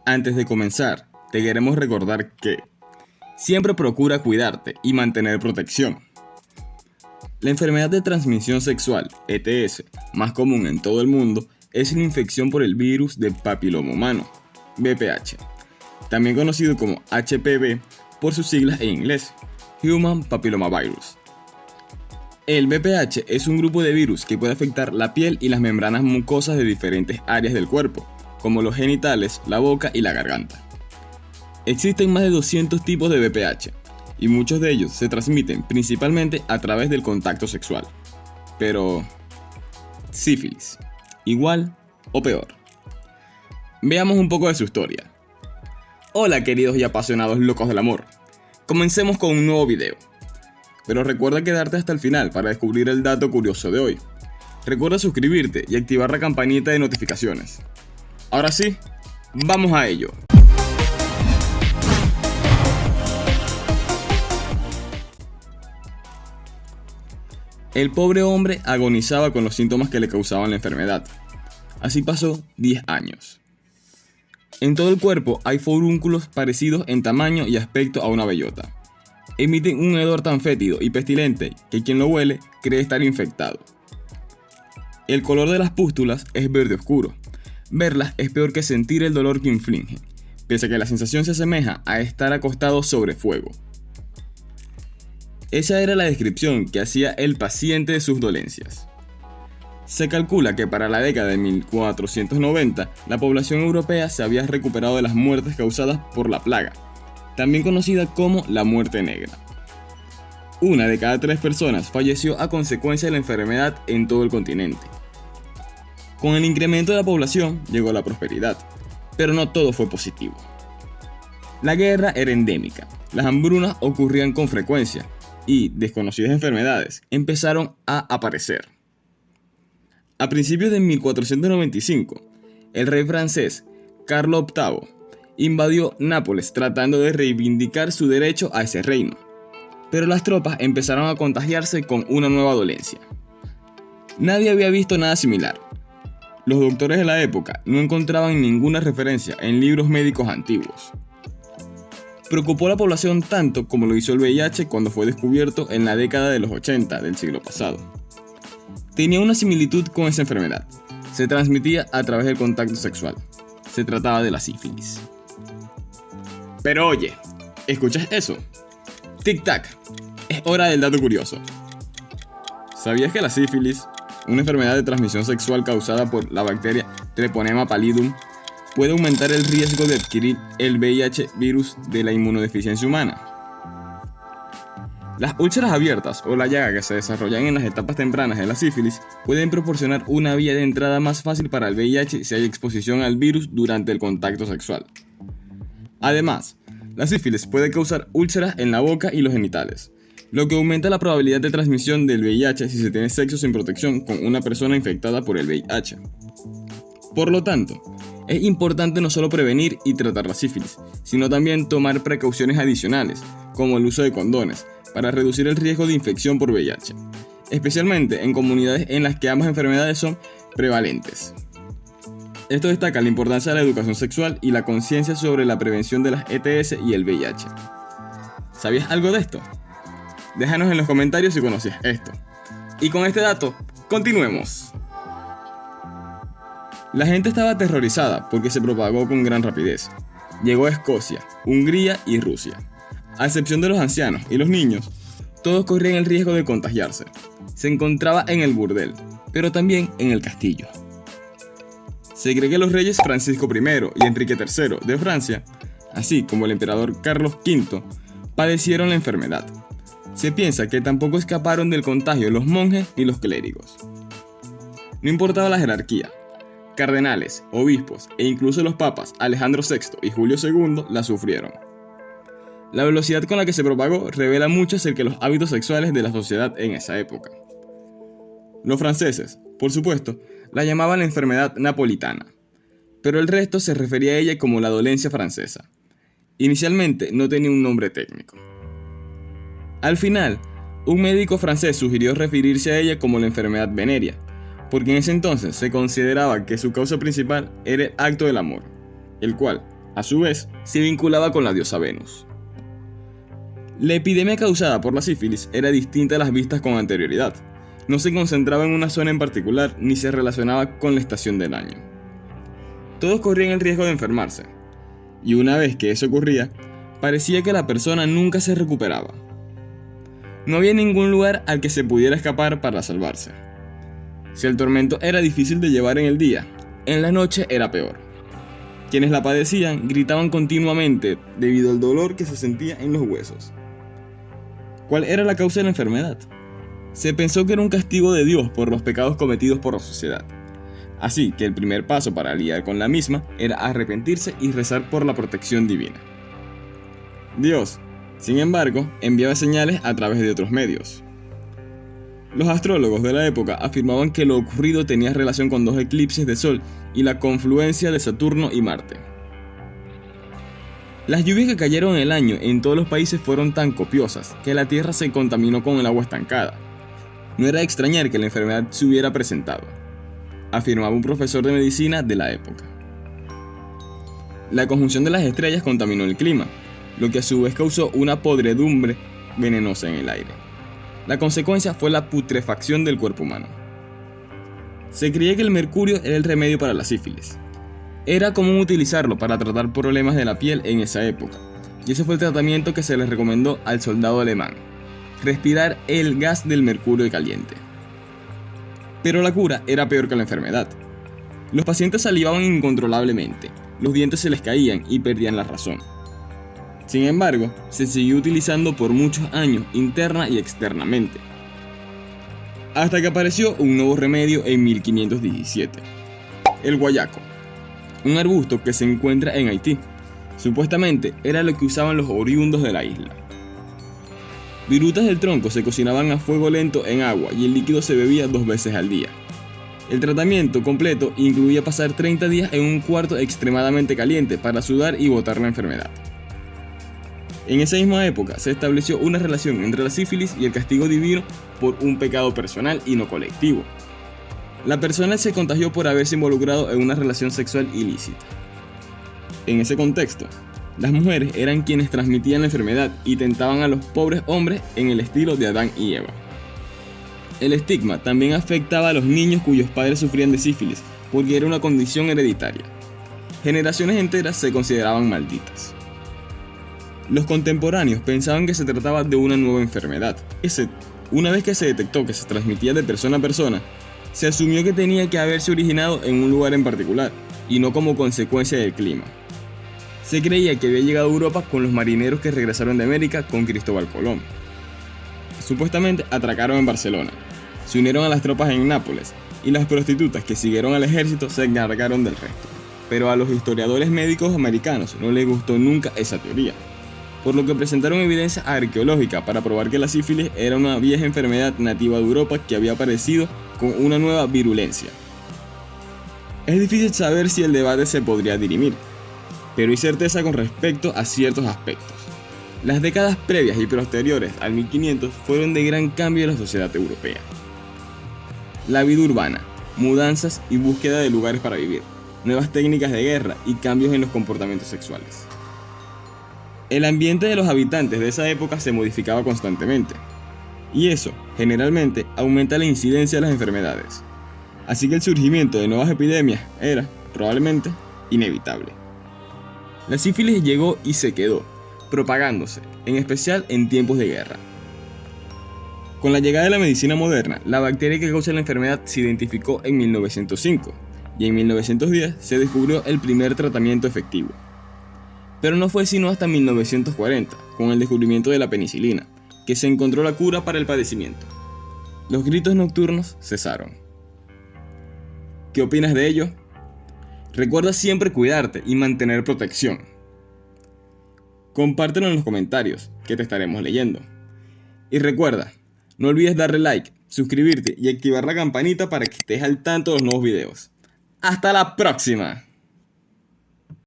Antes de comenzar, te queremos recordar que siempre procura cuidarte y mantener protección. La enfermedad de transmisión sexual, ETS, más común en todo el mundo, es la infección por el virus de papiloma humano, VPH, también conocido como HPV por sus siglas en inglés, Human Papilloma Virus. El VPH es un grupo de virus que puede afectar la piel y las membranas mucosas de diferentes áreas del cuerpo, como los genitales, la boca y la garganta. Existen más de 200 tipos de VPH, y muchos de ellos se transmiten principalmente a través del contacto sexual. Pero, sífilis, ¿igual o peor? Veamos un poco de su historia. Hola queridos y apasionados locos del amor. Comencemos con un nuevo video. Pero recuerda quedarte hasta el final para descubrir el dato curioso de hoy. Recuerda suscribirte y activar la campanita de notificaciones. Ahora sí, vamos a ello. El pobre hombre agonizaba con los síntomas que le causaban la enfermedad. Así pasó 10 años. En todo el cuerpo hay forúnculos parecidos en tamaño y aspecto a una bellota. Emiten un hedor tan fétido y pestilente que quien lo huele cree estar infectado. El color de las pústulas es verde oscuro. Verlas es peor que sentir el dolor que infligen, pese a que la sensación se asemeja a estar acostado sobre fuego. Esa era la descripción que hacía el paciente de sus dolencias. Se calcula que para la década de 1490, la población europea se había recuperado de las muertes causadas por la plaga, también conocida como la muerte negra. 1 de cada 3 personas falleció a consecuencia de la enfermedad en todo el continente. Con el incremento de la población llegó la prosperidad, pero no todo fue positivo. La guerra era endémica, las hambrunas ocurrían con frecuencia y desconocidas enfermedades empezaron a aparecer. A principios de 1495, el rey francés Carlos VIII invadió Nápoles tratando de reivindicar su derecho a ese reino, pero las tropas empezaron a contagiarse con una nueva dolencia. Nadie había visto nada similar. Los doctores de la época no encontraban ninguna referencia en libros médicos antiguos. Preocupó a la población tanto como lo hizo el VIH cuando fue descubierto en la década de los 80 del siglo pasado. Tenía una similitud con esa enfermedad. Se transmitía a través del contacto sexual. Se trataba de la sífilis. Pero oye, ¿escuchas eso? Tic-tac, es hora del dato curioso. ¿Sabías que la sífilis, una enfermedad de transmisión sexual causada por la bacteria Treponema pallidum, puede aumentar el riesgo de adquirir el VIH virus de la inmunodeficiencia humana? Las úlceras abiertas o la llaga que se desarrollan en las etapas tempranas de la sífilis pueden proporcionar una vía de entrada más fácil para el VIH si hay exposición al virus durante el contacto sexual. Además, la sífilis puede causar úlceras en la boca y los genitales, lo que aumenta la probabilidad de transmisión del VIH si se tiene sexo sin protección con una persona infectada por el VIH. Por lo tanto, es importante no solo prevenir y tratar la sífilis, sino también tomar precauciones adicionales, como el uso de condones, para reducir el riesgo de infección por VIH, especialmente en comunidades en las que ambas enfermedades son prevalentes. Esto destaca la importancia de la educación sexual y la conciencia sobre la prevención de las ETS y el VIH. ¿Sabías algo de esto? Déjanos en los comentarios si conocías esto. Y con este dato, continuemos. La gente estaba aterrorizada porque se propagó con gran rapidez. Llegó a Escocia, Hungría y Rusia. A excepción de los ancianos y los niños, todos corrían el riesgo de contagiarse. Se encontraba en el burdel, pero también en el castillo. Se cree que los reyes Francisco I y Enrique III de Francia, así como el emperador Carlos V, padecieron la enfermedad. Se piensa que tampoco escaparon del contagio los monjes ni los clérigos. No importaba la jerarquía, cardenales, obispos e incluso los papas Alejandro VI y Julio II la sufrieron. La velocidad con la que se propagó revela mucho acerca de los hábitos sexuales de la sociedad en esa época. Los franceses, por supuesto, la llamaban la enfermedad napolitana, pero el resto se refería a ella como la dolencia francesa. Inicialmente no tenía un nombre técnico. Al final, un médico francés sugirió referirse a ella como la enfermedad venérea, porque en ese entonces se consideraba que su causa principal era el acto del amor, el cual, A su vez, se vinculaba con la diosa Venus. La epidemia causada por la sífilis era distinta a las vistas con anterioridad. No se concentraba en una zona en particular ni se relacionaba con la estación del año. Todos corrían el riesgo de enfermarse, y una vez que eso ocurría, parecía que la persona nunca se recuperaba. No había ningún lugar al que se pudiera escapar para salvarse. Si el tormento era difícil de llevar en el día, en la noche era peor. Quienes la padecían gritaban continuamente debido al dolor que se sentía en los huesos. ¿Cuál era la causa de la enfermedad? Se pensó que era un castigo de Dios por los pecados cometidos por la sociedad. Así que el primer paso para lidiar con la misma era arrepentirse y rezar por la protección divina. Dios, sin embargo, enviaba señales a través de otros medios. Los astrólogos de la época afirmaban que lo ocurrido tenía relación con 2 eclipses de Sol y la confluencia de Saturno y Marte. Las lluvias que cayeron en el año en todos los países fueron tan copiosas que la tierra se contaminó con el agua estancada. No era de extrañar que la enfermedad se hubiera presentado, afirmaba un profesor de medicina de la época. La conjunción de las estrellas contaminó el clima, lo que a su vez causó una podredumbre venenosa en el aire. La consecuencia fue la putrefacción del cuerpo humano. Se creía que el mercurio era el remedio para la sífilis. Era común utilizarlo para tratar problemas de la piel en esa época, y ese fue el tratamiento que se les recomendó al soldado alemán: respirar el gas del mercurio caliente. Pero la cura era peor que la enfermedad. Los pacientes salivaban incontrolablemente, los dientes se les caían y perdían la razón. Sin embargo, se siguió utilizando por muchos años interna y externamente, hasta que apareció un nuevo remedio en 1517, el guayaco, un arbusto que se encuentra en Haití. Supuestamente era lo que usaban los oriundos de la isla. Virutas del tronco se cocinaban a fuego lento en agua y el líquido se bebía 2 veces al día. El tratamiento completo incluía pasar 30 días en un cuarto extremadamente caliente para sudar y botar la enfermedad. En esa misma época se estableció una relación entre la sífilis y el castigo divino por un pecado personal y no colectivo. La persona se contagió por haberse involucrado en una relación sexual ilícita. En ese contexto, las mujeres eran quienes transmitían la enfermedad y tentaban a los pobres hombres en el estilo de Adán y Eva. El estigma también afectaba a los niños cuyos padres sufrían de sífilis, porque era una condición hereditaria. Generaciones enteras se consideraban malditas. Los contemporáneos pensaban que se trataba de una nueva enfermedad. Una vez que se detectó que se transmitía de persona a persona, se asumió que tenía que haberse originado en un lugar en particular, y no como consecuencia del clima. Se creía que había llegado a Europa con los marineros que regresaron de América con Cristóbal Colón. Supuestamente atracaron en Barcelona, se unieron a las tropas en Nápoles, y las prostitutas que siguieron al ejército se encargaron del resto. Pero a los historiadores médicos americanos no les gustó nunca esa teoría, por lo que presentaron evidencia arqueológica para probar que la sífilis era una vieja enfermedad nativa de Europa que había aparecido con una nueva virulencia. Es difícil saber si el debate se podría dirimir, pero hay certeza con respecto a ciertos aspectos. Las décadas previas y posteriores al 1500 fueron de gran cambio en la sociedad europea. La vida urbana, mudanzas y búsqueda de lugares para vivir, nuevas técnicas de guerra y cambios en los comportamientos sexuales. El ambiente de los habitantes de esa época se modificaba constantemente, y eso, generalmente, aumenta la incidencia de las enfermedades. Así que el surgimiento de nuevas epidemias era, probablemente, inevitable. La sífilis llegó y se quedó, propagándose, en especial en tiempos de guerra. Con la llegada de la medicina moderna, la bacteria que causa la enfermedad se identificó en 1905, y en 1910 se descubrió el primer tratamiento efectivo. Pero no fue sino hasta 1940, con el descubrimiento de la penicilina, que se encontró la cura para el padecimiento. Los gritos nocturnos cesaron. ¿Qué opinas de ello? Recuerda siempre cuidarte y mantener protección. Compártelo en los comentarios, que te estaremos leyendo. Y recuerda, no olvides darle like, suscribirte y activar la campanita para que estés al tanto de los nuevos videos. ¡Hasta la próxima!